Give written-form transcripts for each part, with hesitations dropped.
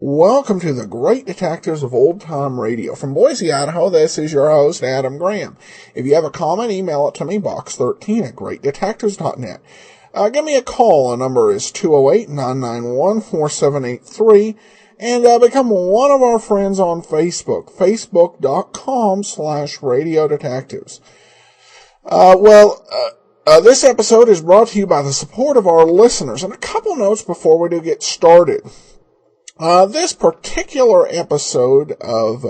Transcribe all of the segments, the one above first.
Welcome to the Great Detectives of Old Time Radio. From Boise, Idaho, this is your host, Adam Graham. If you have a comment, email it to me, box13@greatdetectives.net. Give me a call. The number is 208-991-4783. And become one of our friends on Facebook, facebook.com/Radio Detectives. This episode is brought to you by the support of our listeners. And a couple notes before we do get started. This particular episode of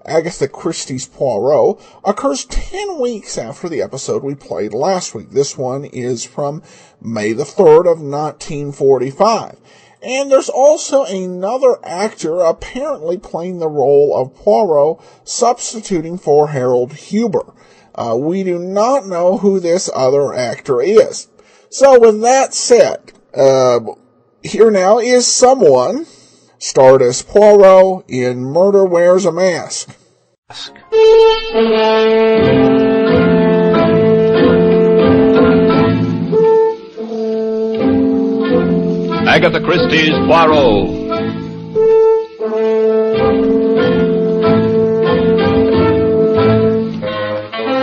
Agatha Christie's Poirot occurs 10 weeks after the episode we played last week. This one is from May the 3rd of 1945. And there's also another actor apparently playing the role of Poirot, substituting for Harold Huber. We do not know who this other actor is. So with that said, here now is someone starred as Poirot in Murder Wears a Mask. Agatha Christie's Poirot.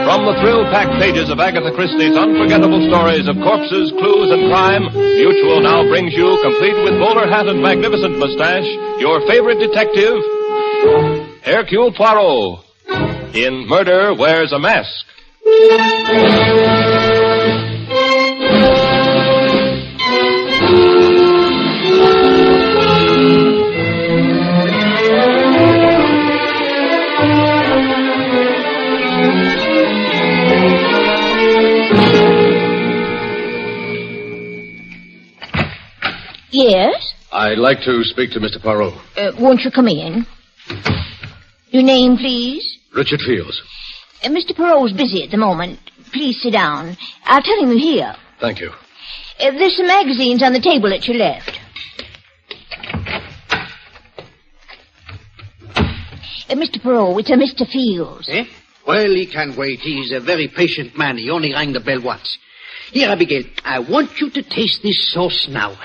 From the thrill-packed pages of Agatha Christie's unforgettable stories of corpses, clues, and crime, Mutual now brings you, complete with bowler hat and magnificent mustache, your favorite detective, Hercule Poirot, in Murder Wears a Mask. Yes? I'd like to speak to Mr. Poirot. Won't you come in? Your name, please? Richard Fields. Mr. Poirot's busy at the moment. Please sit down. I'll tell him you're here. Thank you. There's some magazines on the table at your left. Mr. Poirot, it's a Mr. Fields. Eh? Well, he can wait. He's a very patient man. He only rang the bell once. Here, Abigail, I want you to taste this sauce now.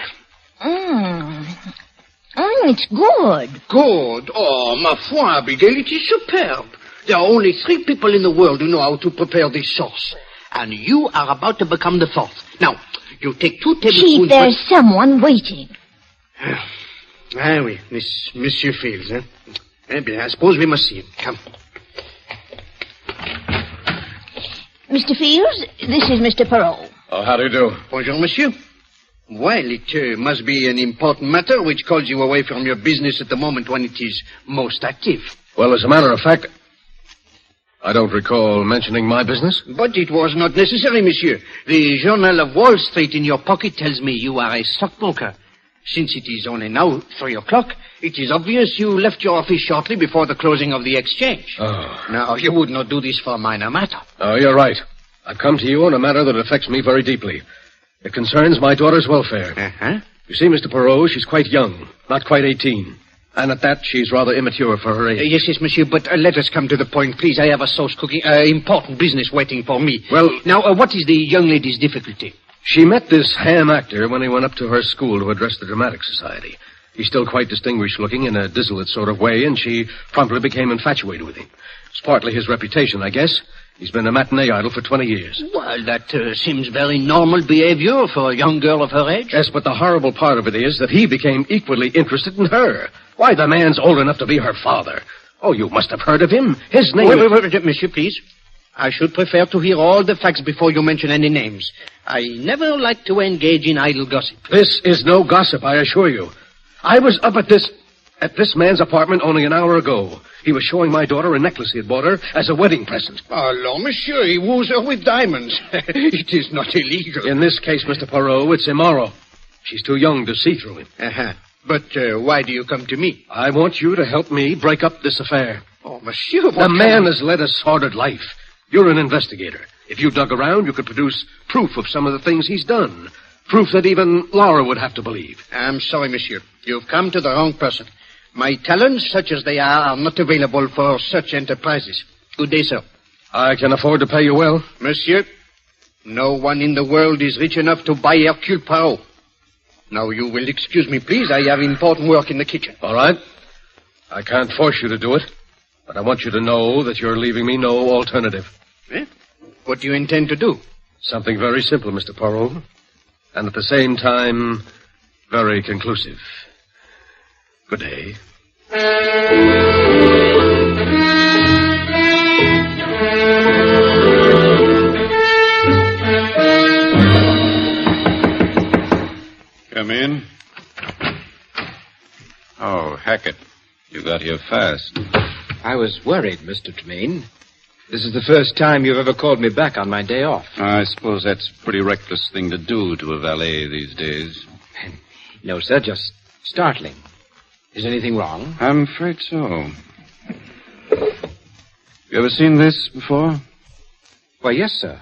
It's good. Good? Oh, ma foi, Abigail, it is superb. There are only 3 people in the world who know how to prepare this sauce. And you are about to become the 4th. Now, you take 2 tablespoons... Chief, there's someone waiting. Oui, Monsieur Fields, eh? Eh bien, I suppose we must see him. Come. Mr. Fields, this is Mr. Poirot. Oh, how do you do? Bonjour, monsieur. Well, it must be an important matter which calls you away from your business at the moment when it is most active. Well, as a matter of fact, I don't recall mentioning my business. But it was not necessary, monsieur. The Journal of Wall Street in your pocket tells me you are a stockbroker. Since it is only now 3 o'clock, it is obvious you left your office shortly before the closing of the exchange. Oh. Now, you would not do this for a minor matter. Oh, you're right. I've come to you on a matter that affects me very deeply. It concerns my daughter's welfare. Uh-huh. You see, Mr. Poirot, she's quite young, not quite 18. And at that, she's rather immature for her age. Yes, monsieur, but let us come to the point, please. I have a sauce cooking, important business waiting for me. Well... Now, what is the young lady's difficulty? She met this ham actor when he went up to her school to address the Dramatic Society. He's still quite distinguished looking in a dissolute sort of way, and she promptly became infatuated with him. It's partly his reputation, I guess. He's been a matinee idol for 20 years. Well, that seems very normal behavior for a young girl of her age. Yes, but the horrible part of it is that he became equally interested in her. Why, the man's old enough to be her father. Oh, you must have heard of him. His name... Wait, monsieur, please. I should prefer to hear all the facts before you mention any names. I never like to engage in idle gossip. This is no gossip, I assure you. I was up at this man's apartment only an hour ago. He was showing my daughter a necklace he had bought her as a wedding present. Alors, monsieur, he woos her with diamonds. It is not illegal. In this case, Mr. Poirot, it's immoral. She's too young to see through him. Uh-huh. But why do you come to me? I want you to help me break up this affair. Oh, monsieur, The man has led a sordid life. You're an investigator. If you dug around, you could produce proof of some of the things he's done. Proof that even Laura would have to believe. I'm sorry, monsieur. You've come to the wrong person. My talents, such as they are not available for such enterprises. Good day, sir. I can afford to pay you well. Monsieur, no one in the world is rich enough to buy Hercule Poirot. Now, you will excuse me, please. I have important work in the kitchen. All right. I can't force you to do it, but I want you to know that you're leaving me no alternative. Eh? What do you intend to do? Something very simple, Mr. Poirot, and at the same time, very conclusive. Good day. Come in. Oh, Hackett. You got here fast. I was worried, Mr. Tremaine. This is the first time you've ever called me back on my day off. I suppose that's a pretty reckless thing to do to a valet these days. No, sir, just startling. Is anything wrong? I'm afraid so. You ever seen this before? Why, yes, sir.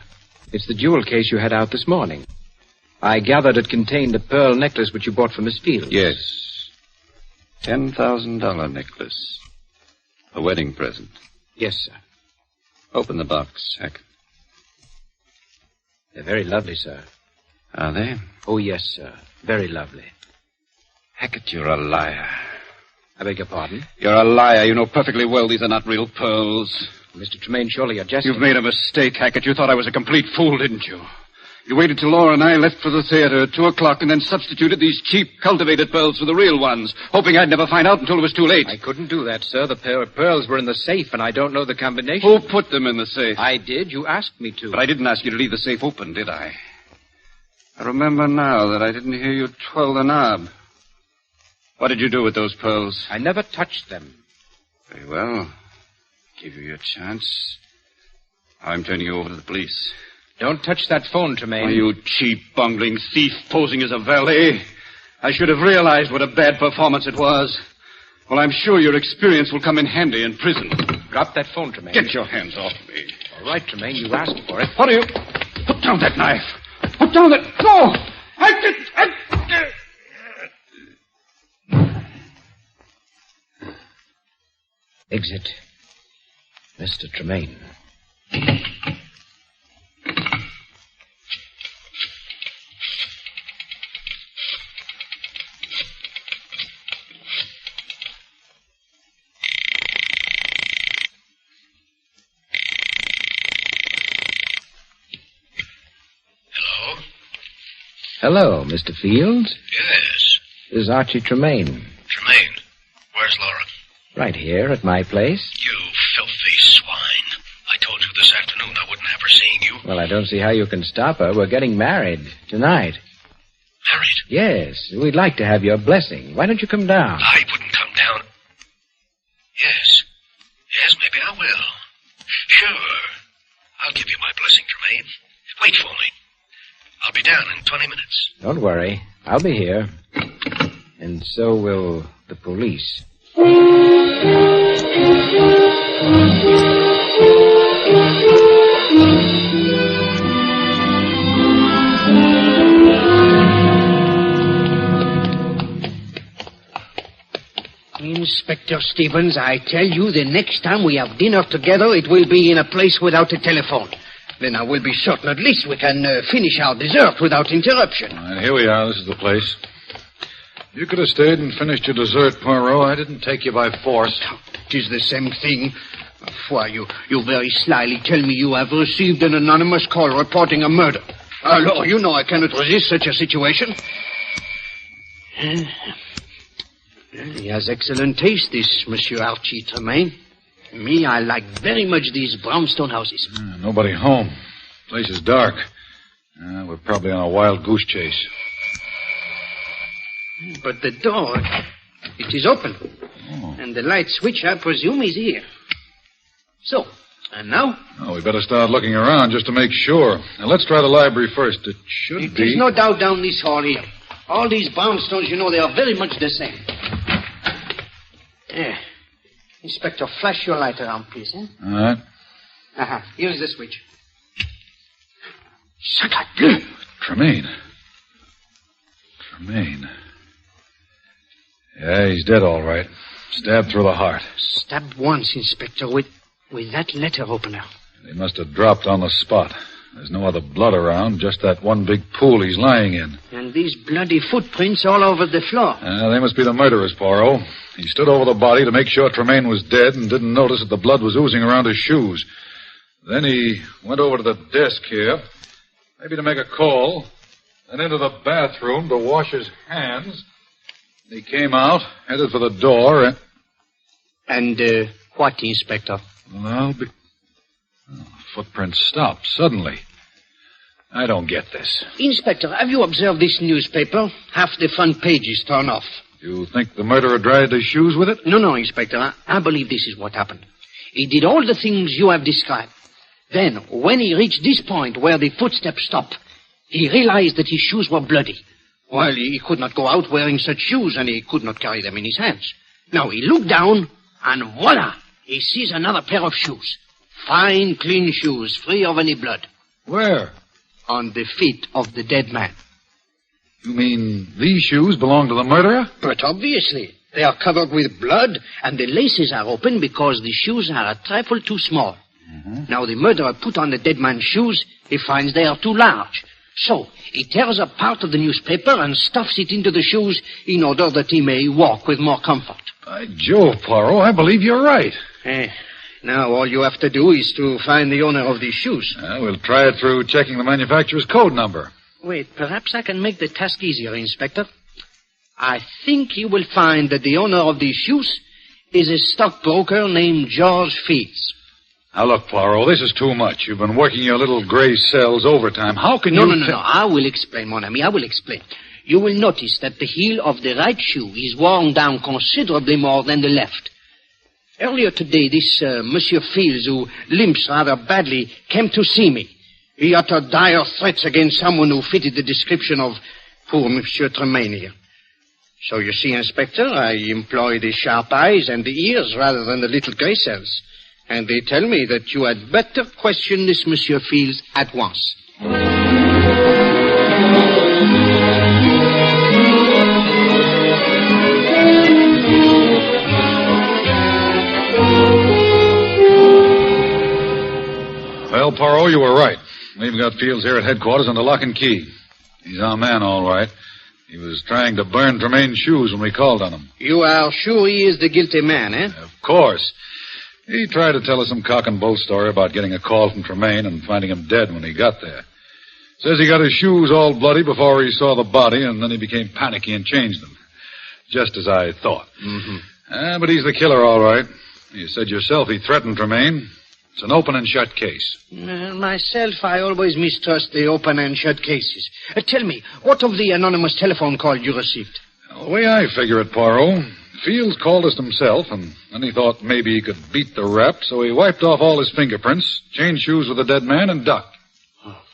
It's the jewel case you had out this morning. I gathered it contained a pearl necklace which you bought for Miss Fields. Yes. $10,000 necklace. A wedding present. Yes, sir. Open the box, Hackett. They're very lovely, sir. Are they? Oh, yes, sir. Very lovely. Hackett, you're a liar. I beg your pardon? You're a liar. You know perfectly well these are not real pearls. Mr. Tremaine, surely you're jesting. You've made a mistake, Hackett. You thought I was a complete fool, didn't you? You waited till Laura and I left for the theater at 2 o'clock and then substituted these cheap, cultivated pearls for the real ones, hoping I'd never find out until it was too late. I couldn't do that, sir. The pair of pearls were in the safe, and I don't know the combination. Who put them in the safe? I did. You asked me to. But I didn't ask you to leave the safe open, did I? I remember now that I didn't hear you twirl the knob. What did you do with those pearls? I never touched them. Very well. Give you your chance. I'm turning you over to the police. Don't touch that phone, Tremaine. Oh, you cheap, bungling thief posing as a valet. I should have realized what a bad performance it was. Well, I'm sure your experience will come in handy in prison. Drop that phone, Tremaine. Get your hands off me. All right, Tremaine, you asked for it. What are you? Put down that knife. Put down that... No! Exit. Mr. Tremaine. Hello, Mr. Fields. Yes. This is Archie Tremaine. Tremaine, where's Laura? Right here at my place. You filthy swine. I told you this afternoon I wouldn't have her seeing you. Well, I don't see how you can stop her. We're getting married tonight. Married? Yes, we'd like to have your blessing. Why don't you come down? I wouldn't come down. Yes. Yes, maybe I will. Sure. I'll give you my blessing, Tremaine. Wait for me. I'll be down in 20 minutes. Don't worry. I'll be here. And so will the police. Inspector Stevens, I tell you, the next time we have dinner together, it will be in a place without a telephone. Then I will be certain at least we can finish our dessert without interruption. And here we are. This is the place. You could have stayed and finished your dessert, Poirot. I didn't take you by force. It is the same thing. Why, you very slyly tell me you have received an anonymous call reporting a murder. Lord, you know I cannot resist such a situation. He has excellent taste, this Monsieur Archie Tremaine. Me, I like very much these brownstone houses. Nobody home. Place is dark. We're probably on a wild goose chase. But the door, it is open. Oh. And the light switch, I presume, is here. So, and now? Oh, we better start looking around just to make sure. Now, let's try the library first. It should be... There's no doubt down this hall here. All these brownstones, you know, they are very much the same. Inspector, flash your light around, please, eh? All right. Here is the switch. Sacre! Tremaine. Yeah, he's dead all right. Stabbed through the heart. Stabbed once, Inspector, with that letter opener. He must have dropped on the spot. There's no other blood around, just that one big pool he's lying in. And these bloody footprints all over the floor. They must be the murderers, Poirot. He stood over the body to make sure Tremaine was dead and didn't notice that the blood was oozing around his shoes. Then he went over to the desk here, maybe to make a call, then into the bathroom to wash his hands. He came out, headed for the door, And, what, Inspector? Well, footprints stopped suddenly. I don't get this. Inspector, have you observed this newspaper? Half the front page is torn off. You think the murderer dried his shoes with it? No, Inspector. I believe this is what happened. He did all the things you have described. Then, when he reached this point where the footsteps stopped, he realized that his shoes were bloody. Well, he could not go out wearing such shoes, and he could not carry them in his hands. Now, he looked down, and voila! He sees another pair of shoes. Fine, clean shoes, free of any blood. Where? On the feet of the dead man. You mean these shoes belong to the murderer? But obviously. They are covered with blood, and the laces are open because the shoes are a trifle too small. Mm-hmm. Now, the murderer put on the dead man's shoes. He finds they are too large. So, he tears up part of the newspaper and stuffs it into the shoes in order that he may walk with more comfort. By Jove, Poirot, I believe you're right. Now, all you have to do is to find the owner of these shoes. We'll try it through checking the manufacturer's code number. Wait, perhaps I can make the task easier, Inspector. I think you will find that the owner of these shoes is a stockbroker named George Fields. Now, look, Poirot, this is too much. You've been working your little gray cells overtime. How can No, you... No. I will explain, mon ami. I will explain. You will notice that the heel of the right shoe is worn down considerably more than the left. Earlier today, this Monsieur Fields, who limps rather badly, came to see me. He uttered dire threats against someone who fitted the description of poor Monsieur Tremaine here. So you see, Inspector, I employ the sharp eyes and the ears rather than the little gray cells. And they tell me that you had better question this Monsieur Fields at once. Well, Poirot, you were right. We've got Fields here at headquarters under lock and key. He's our man, all right. He was trying to burn Tremaine's shoes when we called on him. You are sure he is the guilty man, eh? Of course. He tried to tell us some cock and bull story about getting a call from Tremaine and finding him dead when he got there. Says he got his shoes all bloody before he saw the body, and then he became panicky and changed them. Just as I thought. Mm-hmm. But he's the killer, all right. You said yourself he threatened Tremaine. It's an open and shut case. Myself, I always mistrust the open and shut cases. Tell me, what of the anonymous telephone call you received? The way I figure it, Poirot, Fields called us himself, and then he thought maybe he could beat the rap, so he wiped off all his fingerprints, changed shoes with the dead man, and ducked.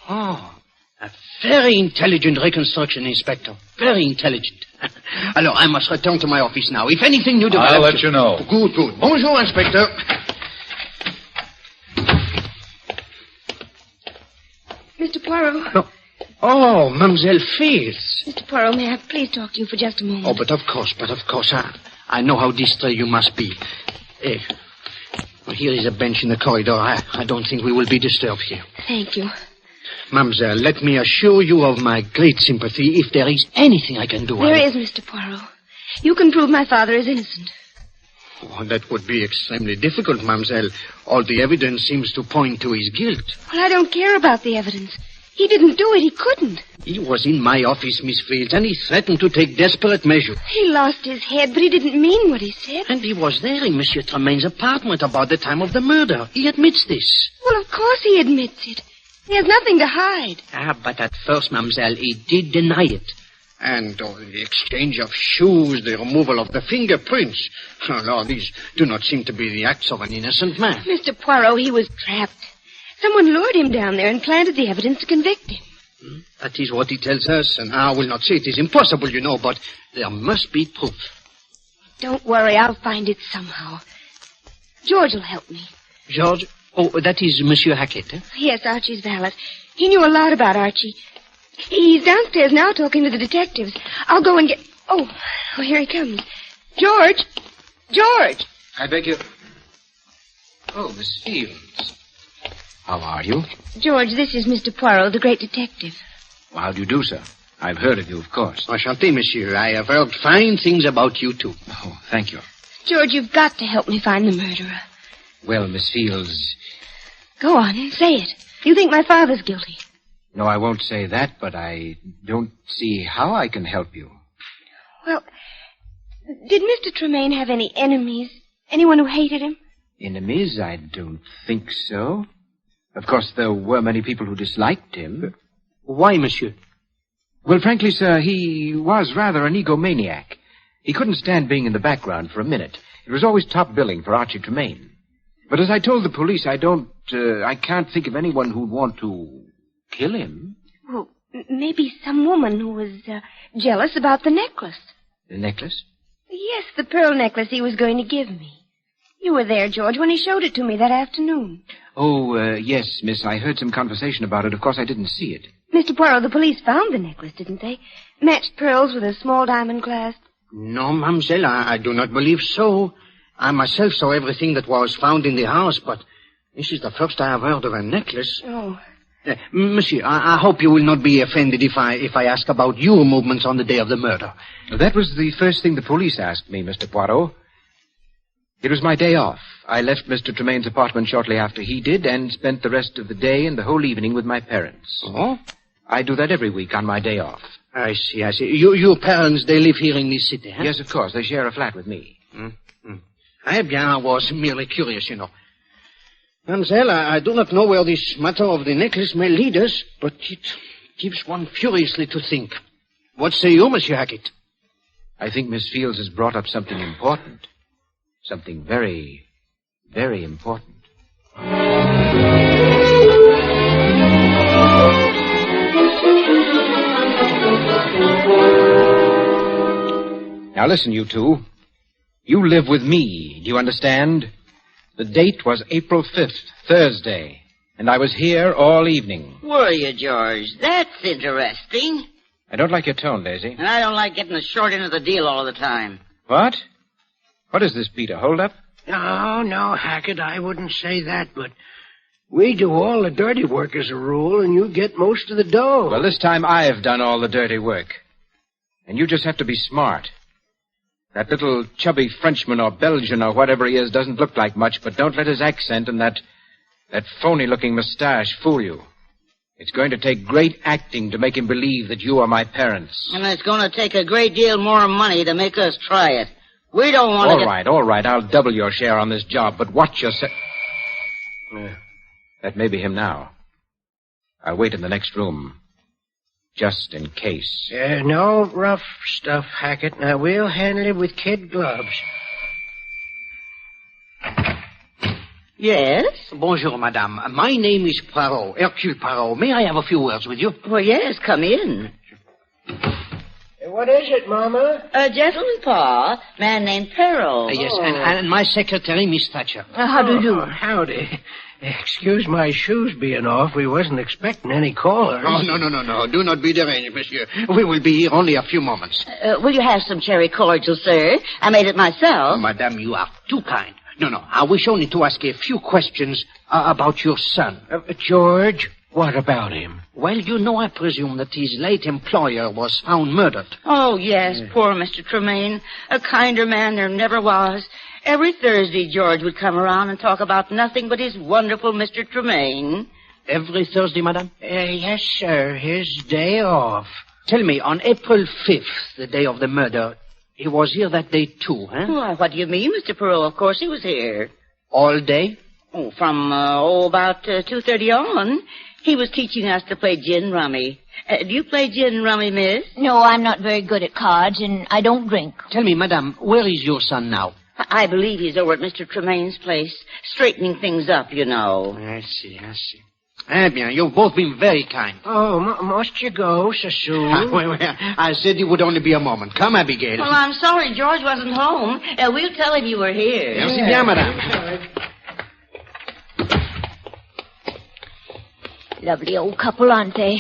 Oh, a very intelligent reconstruction, Inspector. Very intelligent. Alors, I must return to my office now. If anything new develops... I'll let you know. Good. Bonjour, Inspector. Mr. Poirot. No. Oh, Mademoiselle Fields. Mr. Poirot, may I please talk to you for just a moment? Oh, but of course. I know how distressed you must be. Well, here is a bench in the corridor. I don't think we will be disturbed here. Thank you. Mademoiselle, let me assure you of my great sympathy if there is anything I can do. There is, Mr. Poirot. You can prove my father is innocent. Oh, that would be extremely difficult, Mademoiselle. All the evidence seems to point to his guilt. Well, I don't care about the evidence. He didn't do it. He couldn't. He was in my office, Miss Fields, and he threatened to take desperate measures. He lost his head, but he didn't mean what he said. And he was there in Monsieur Tremaine's apartment about the time of the murder. He admits this. Well, of course he admits it. He has nothing to hide. But at first, Mademoiselle, he did deny it. And the exchange of shoes, the removal of the fingerprints. Oh, Lord, these do not seem to be the acts of an innocent man. Mr. Poirot, he was trapped. Someone lured him down there and planted the evidence to convict him. That is what he tells us, and I will not say it is impossible, but there must be proof. Don't worry, I'll find it somehow. George will help me. George? Oh, that is Monsieur Hackett, eh? Yes, Archie's valet. He knew a lot about Archie. He's downstairs now talking to the detectives. I'll go and get... Oh, here he comes. George! George! I beg you... Oh, Miss Fields. How are you? George, this is Mr. Poirot, the great detective. Well, how do you do, sir? I've heard of you, of course. Enchanté, monsieur. I have heard fine things about you, too. Oh, thank you. George, you've got to help me find the murderer. Well, Miss Fields... Go on, say it. You think my father's guilty. No, I won't say that, but I don't see how I can help you. Well, did Mr. Tremaine have any enemies? Anyone who hated him? Enemies? I don't think so. Of course, there were many people who disliked him. Why, monsieur? Well, frankly, sir, he was rather an egomaniac. He couldn't stand being in the background for a minute. It was always top billing for Archie Tremaine. But as I told the police, I can't think of anyone who'd want to kill him. Well, maybe some woman who was jealous about the necklace. The necklace? Yes, the pearl necklace he was going to give me. You were there, George, when he showed it to me that afternoon. Oh, yes, miss, I heard some conversation about it. Of course, I didn't see it. Mr. Poirot, the police found the necklace, didn't they? Matched pearls with a small diamond clasp. No, mademoiselle, I do not believe so. I myself saw everything that was found in the house, but this is the first I have heard of a necklace. Oh. Monsieur, I hope you will not be offended if I ask about your movements on the day of the murder. That was the first thing the police asked me, Mr. Poirot. It was my day off. I left Mr. Tremaine's apartment shortly after he did and spent the rest of the day and the whole evening with my parents. Oh? I do that every week on my day off. I see. Your parents, they live here in this city, huh? Yes, of course. They share a flat with me. Eh bien, I was merely curious, you know. Mademoiselle, I do not know where this matter of the necklace may lead us, but it gives one furiously to think. What say you, Monsieur Hackett? I think Miss Fields has brought up something important. Something very, very important. Now listen, you two. You live with me, do you understand? The date was April 5th, Thursday, and I was here all evening. Were you, George? That's interesting. I don't like your tone, Daisy. And I don't like getting the short end of the deal all the time. What? What is this, Peter? Hold up? No, Hackett, I wouldn't say that, but we do all the dirty work as a rule, and you get most of the dough. Well, this time I've done all the dirty work. And you just have to be smart. That little chubby Frenchman or Belgian or whatever he is doesn't look like much, but don't let his accent and that phony-looking mustache fool you. It's going to take great acting to make him believe that you are my parents. And it's going to take a great deal more money to make us try it. We don't want to All right. I'll double your share on this job, but watch yourself. That may be him now. I'll wait in the next room. Just in case. No rough stuff, Hackett. Now, we'll handle it with kid gloves. Yes? Bonjour, madame. My name is Poirot, Hercule Poirot. May I have a few words with you? Well, yes, come in. What is it, Mama? A gentleman, Pa. Man named Peril. Yes, and my secretary, Miss Thatcher. How do you do? Howdy. Excuse my shoes being off. We wasn't expecting any callers. Oh, no. Do not be deranged, monsieur. We will be here only a few moments. Will you have some cherry cordial, sir? I made it myself. Oh, madame, you are too kind. No. I wish only to ask a few questions about your son. George, what about him? Well, you know, I presume that his late employer was found murdered. Oh, yes, poor Mr. Tremaine. A kinder man there never was. Every Thursday, George would come around and talk about nothing but his wonderful Mr. Tremaine. Every Thursday, madame? Yes, sir. His day off. Tell me, on April 5th, the day of the murder, he was here that day too, huh? Why, what do you mean, Mr. Perot? Of course he was here. All day? Oh, from, about 2:30 on. He was teaching us to play gin rummy. Do you play gin rummy, miss? No, I'm not very good at cards, and I don't drink. Tell me, madame, where is your son now? I believe he's over at Mr. Tremaine's place, straightening things up, you know. I see. Eh bien, you've both been very kind. Oh, must you go so soon? I said it would only be a moment. Come, Abigail. Well, I'm sorry George wasn't home. We'll tell him you were here. Merci bien, madame. Lovely old couple, aren't they?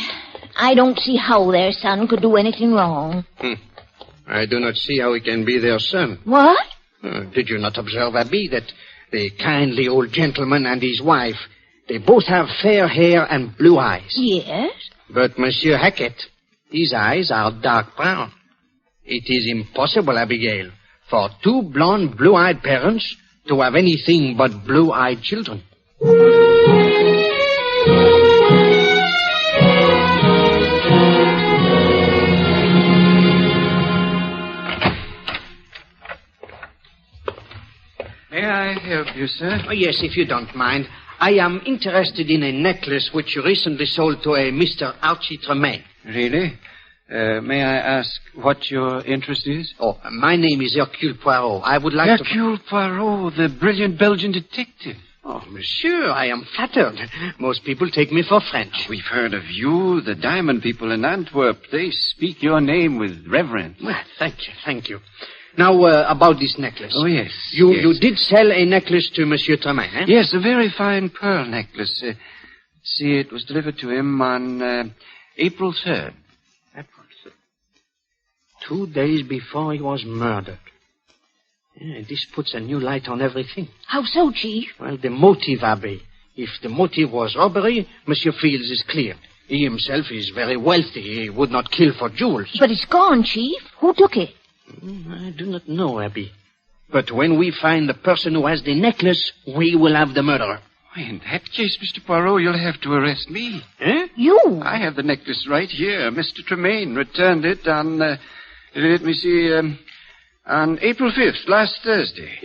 I don't see how their son could do anything wrong. I do not see how he can be their son. What? Did you not observe, Abby, that the kindly old gentleman and his wife, they both have fair hair and blue eyes? Yes. But Monsieur Hackett, his eyes are dark brown. It is impossible, Abigail, for two blonde, blue-eyed parents to have anything but blue-eyed children. May I help you, sir? Oh, yes, if you don't mind. I am interested in a necklace which you recently sold to a Mr. Archie Tremaine. Really? May I ask what your interest is? Oh, my name is Hercule Poirot. I would like Hercule Poirot, the brilliant Belgian detective. Oh, monsieur, I am flattered. Most people take me for French. We've heard of you, the diamond people in Antwerp. They speak your name with reverence. Well, thank you. Now, about this necklace. Oh, yes. You did sell a necklace to Monsieur Tremaine, eh? Yes, a very fine pearl necklace. See, it was delivered to him on April 3rd. 2 days before he was murdered. Yeah, this puts a new light on everything. How so, Chief? Well, the motive, Abbe. If the motive was robbery, Monsieur Fields is clear. He himself is very wealthy. He would not kill for jewels. But it's gone, Chief. Who took it? I do not know, Abbe. But when we find the person who has the necklace, we will have the murderer. In that case, Mr. Poirot, you'll have to arrest me. Eh? You? I have the necklace right here. Mr. Tremaine returned it on, let me see, on April 5th, last Thursday.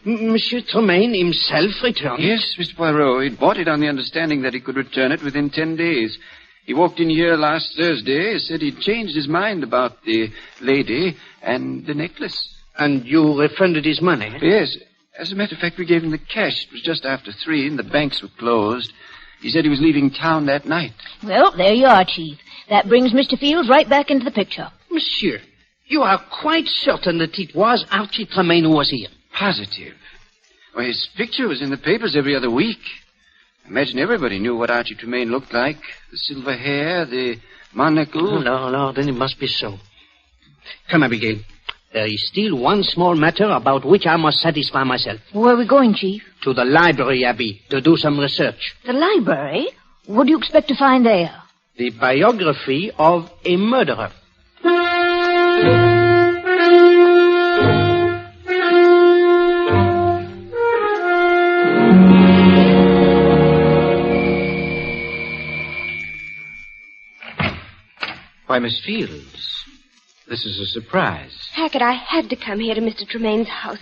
Monsieur Tremaine himself returned it? Yes, Mr. Poirot. He'd bought it on the understanding that he could return it within 10 days. He walked in here last Thursday, said he'd changed his mind about the lady and the necklace. And you refunded his money? Yes. As a matter of fact, we gave him the cash. It was just after 3 and the banks were closed. He said he was leaving town that night. Well, there you are, Chief. That brings Mr. Fields right back into the picture. Monsieur, you are quite certain that it was Archie Tremaine who was here? Positive. Well, his picture was in the papers every other week. I imagine everybody knew what Archie Tremaine looked like. The silver hair, the monocle. No, then it must be so. Come, Abigail. There is still one small matter about which I must satisfy myself. Where are we going, Chief? To the library, Abby, to do some research. The library? What do you expect to find there? The biography of a murderer. Why, Miss Fields, this is a surprise. Hackett, I had to come here to Mr. Tremaine's house.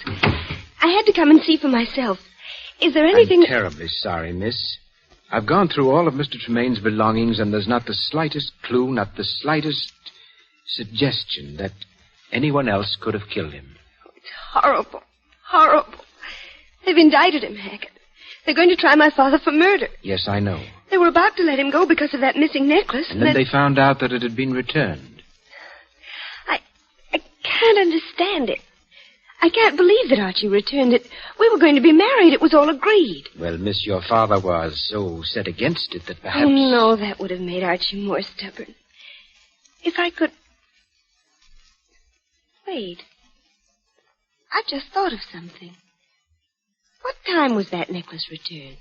I had to come and see for myself. Is there anything... I'm terribly sorry, miss. I've gone through all of Mr. Tremaine's belongings, and there's not the slightest clue, not the slightest suggestion that anyone else could have killed him. Oh, it's horrible. Horrible. They've indicted him, Hackett. They're going to try my father for murder. Yes, I know. They were about to let him go because of that missing necklace. And then they found out that it had been returned. I can't understand it. I can't believe that Archie returned it. We were going to be married. It was all agreed. Well, miss, your father was so set against it that perhaps... Oh, no, that would have made Archie more stubborn. If I could... Wait. I just thought of something. What time was that necklace returned?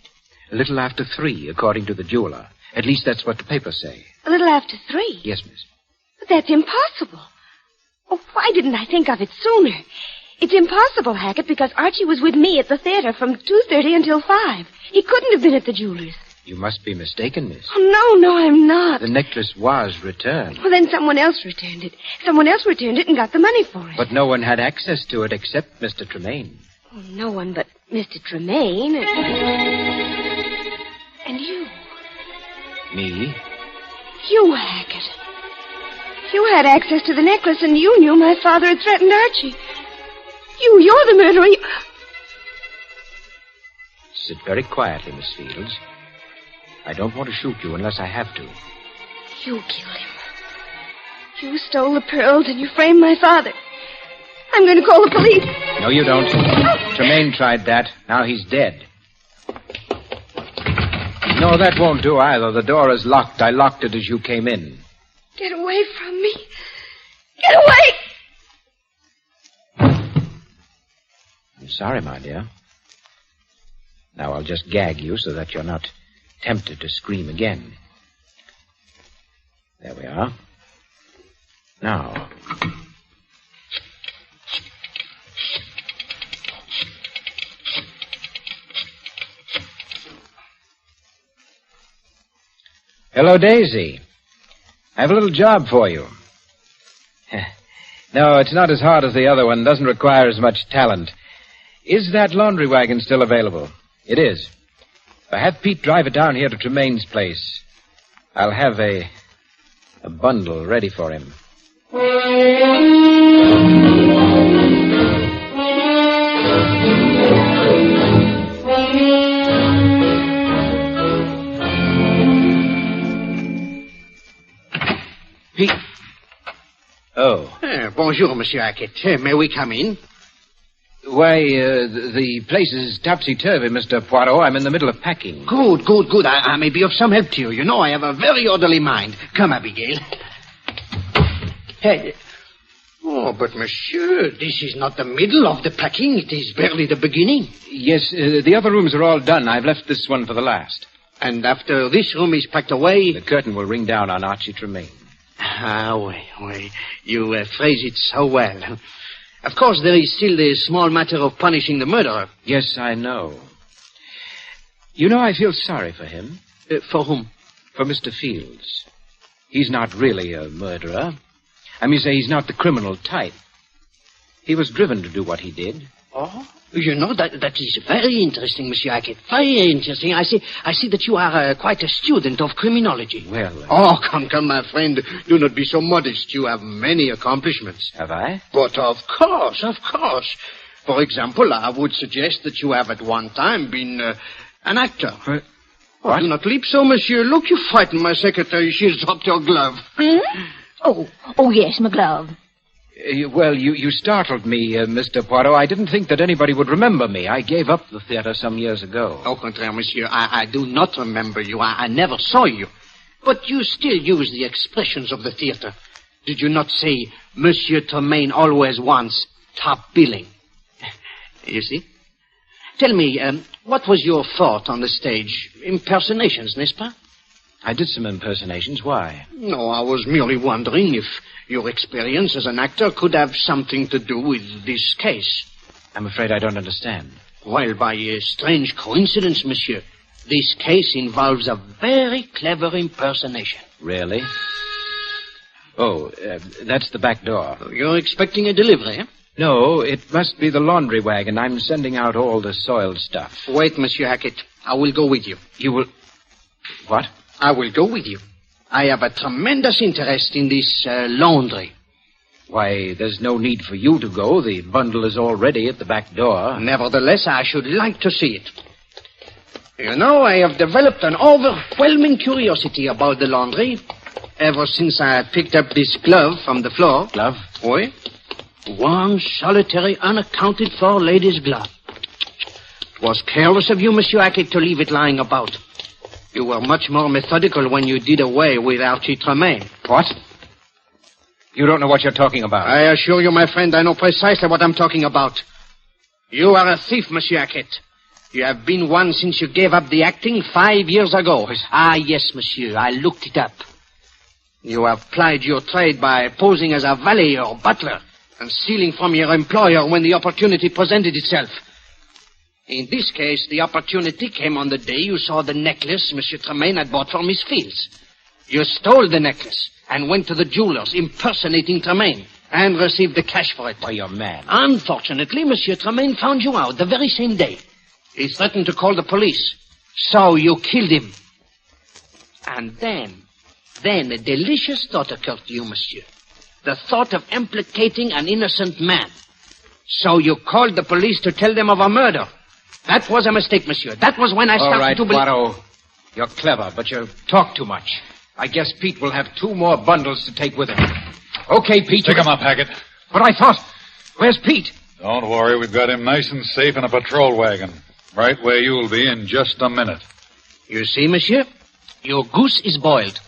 A little after 3, according to the jeweler. At least that's what the papers say. A little after 3? Yes, miss. But that's impossible. Oh, why didn't I think of it sooner? It's impossible, Hackett, because Archie was with me at the theater from 2:30 until 5. He couldn't have been at the jeweler's. You must be mistaken, miss. Oh, no, I'm not. The necklace was returned. Well, then someone else returned it. Someone else returned it and got the money for it. But no one had access to it except Mr. Tremaine. Oh, no one but Mr. Tremaine. And you. Me? You, Hackett. You had access to the necklace, and you knew my father had threatened Archie. You're the murderer. Sit very quietly, Miss Fields. I don't want to shoot you unless I have to. You killed him. You stole the pearls, and you framed my father. I'm going to call the police. No, you don't. Tremaine tried that. Now he's dead. No, that won't do either. The door is locked. I locked it as you came in. Get away from me. Get away! I'm sorry, my dear. Now I'll just gag you so that you're not tempted to scream again. There we are. Now. Hello, Daisy. I have a little job for you. No, it's not as hard as the other one. Doesn't require as much talent. Is that laundry wagon still available? It is. If I have Pete drive it down here to Tremaine's place, I'll have a bundle ready for him. Pete. Oh. Bonjour, Monsieur Hackett. May we come in? Why, the place is topsy-turvy, Mr. Poirot. I'm in the middle of packing. Good. I may be of some help to you. You know, I have a very orderly mind. Come, Abigail. Hey. Oh, but, monsieur, this is not the middle of the packing. It is barely the beginning. Yes, the other rooms are all done. I've left this one for the last. And after this room is packed away... The curtain will ring down on Archie Tremaine. Ah, oui. You phrase it so well. Of course, there is still the small matter of punishing the murderer. Yes, I know. You know, I feel sorry for him. For whom? For Mr. Fields. He's not really a murderer. I mean, say he's not the criminal type. He was driven to do what he did. Oh? You know, that is very interesting, Monsieur Hackett. Very interesting. I see that you are quite a student of criminology. Well... Oh, come, my friend. Do not be so modest. You have many accomplishments. Have I? But of course. For example, I would suggest that you have at one time been an actor. What? Oh, do not leap so, monsieur. Look, you frightened my secretary. She's dropped your glove. Oh, yes, my glove. Well, you startled me, Mr. Poirot. I didn't think that anybody would remember me. I gave up the theater some years ago. Au contraire, monsieur. I do not remember you. I never saw you. But you still use the expressions of the theater. Did you not say, Monsieur Tremaine always wants top billing? You see? Tell me, what was your thought on the stage? Impersonations, n'est-ce pas? I did some impersonations. Why? No, I was merely wondering if your experience as an actor could have something to do with this case. I'm afraid I don't understand. Well, by a strange coincidence, monsieur, this case involves a very clever impersonation. Really? Oh, that's the back door. You're expecting a delivery, eh? No, it must be the laundry wagon. I'm sending out all the soiled stuff. Wait, Monsieur Hackett. I will go with you. You will... What? I will go with you. I have a tremendous interest in this laundry. Why, there's no need for you to go. The bundle is already at the back door. Nevertheless, I should like to see it. You know, I have developed an overwhelming curiosity about the laundry ever since I picked up this glove from the floor. Glove? Oui. One solitary, unaccounted-for lady's glove. It was careless of you, Monsieur Hackett, to leave it lying about. You were much more methodical when you did away with Archie Tremaine. What? You don't know what you're talking about. I assure you, my friend, I know precisely what I'm talking about. You are a thief, Monsieur Hackett. You have been one since you gave up the acting 5 years ago. Ah, yes, monsieur, I looked it up. You have plied your trade by posing as a valet or butler and stealing from your employer when the opportunity presented itself. In this case, the opportunity came on the day you saw the necklace Monsieur Tremaine had bought for Miss Fields. You stole the necklace and went to the jeweler's impersonating Tremaine and received the cash for it. Why, you're mad. Unfortunately, Monsieur Tremaine found you out the very same day. He threatened to call the police. So you killed him. And then a delicious thought occurred to you, monsieur. The thought of implicating an innocent man. So you called the police to tell them of a murder. That was a mistake, monsieur. That was when I started to believe... All right, Poirot. You're clever, but you talk too much. I guess Pete will have 2 more bundles to take with him. Okay, Pete. Pick him up, Hackett. But I thought... Where's Pete? Don't worry, we've got him nice and safe in a patrol wagon. Right where you'll be in just a minute. You see, monsieur? Your goose is boiled.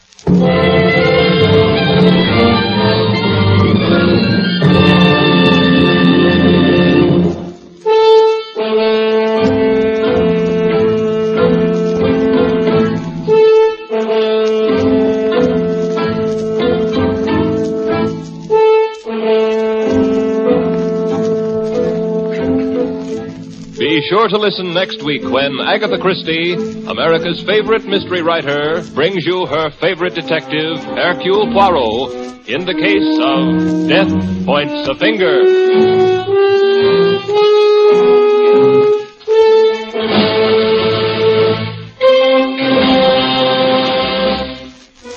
Be sure to listen next week when Agatha Christie, America's favorite mystery writer, brings you her favorite detective, Hercule Poirot, in the case of Death Points a Finger.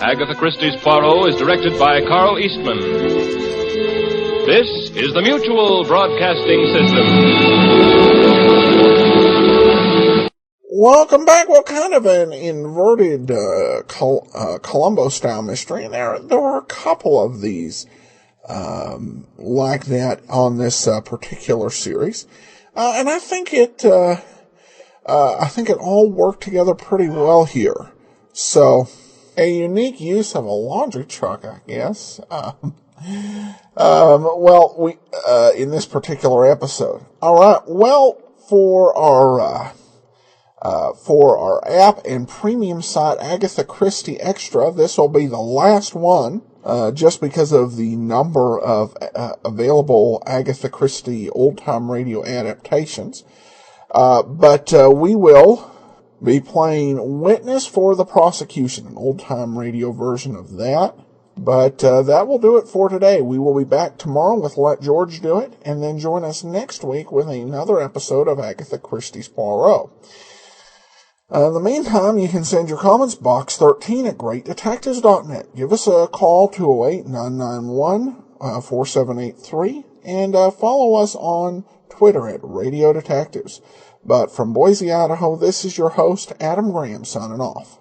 Agatha Christie's Poirot is directed by Carl Eastman. This is the Mutual Broadcasting System. Welcome back. Well, kind of an inverted Columbo-style mystery. And there were a couple of these like that on this particular series, and I think it all worked together pretty well here. So, a unique use of a laundry truck, I guess. In this particular episode. All right. Well, for our app and premium site, Agatha Christie Extra, this will be the last one, just because of the number of available Agatha Christie old-time radio adaptations. But we will be playing Witness for the Prosecution, an old-time radio version of that. But that will do it for today. We will be back tomorrow with Let George Do It, and then join us next week with another episode of Agatha Christie's Poirot. In the meantime, you can send your comments box 13 at greatdetectives.net. Give us a call, 208-991-4783, and follow us on Twitter at Radio Detectives. But from Boise, Idaho, this is your host, Adam Graham, signing off.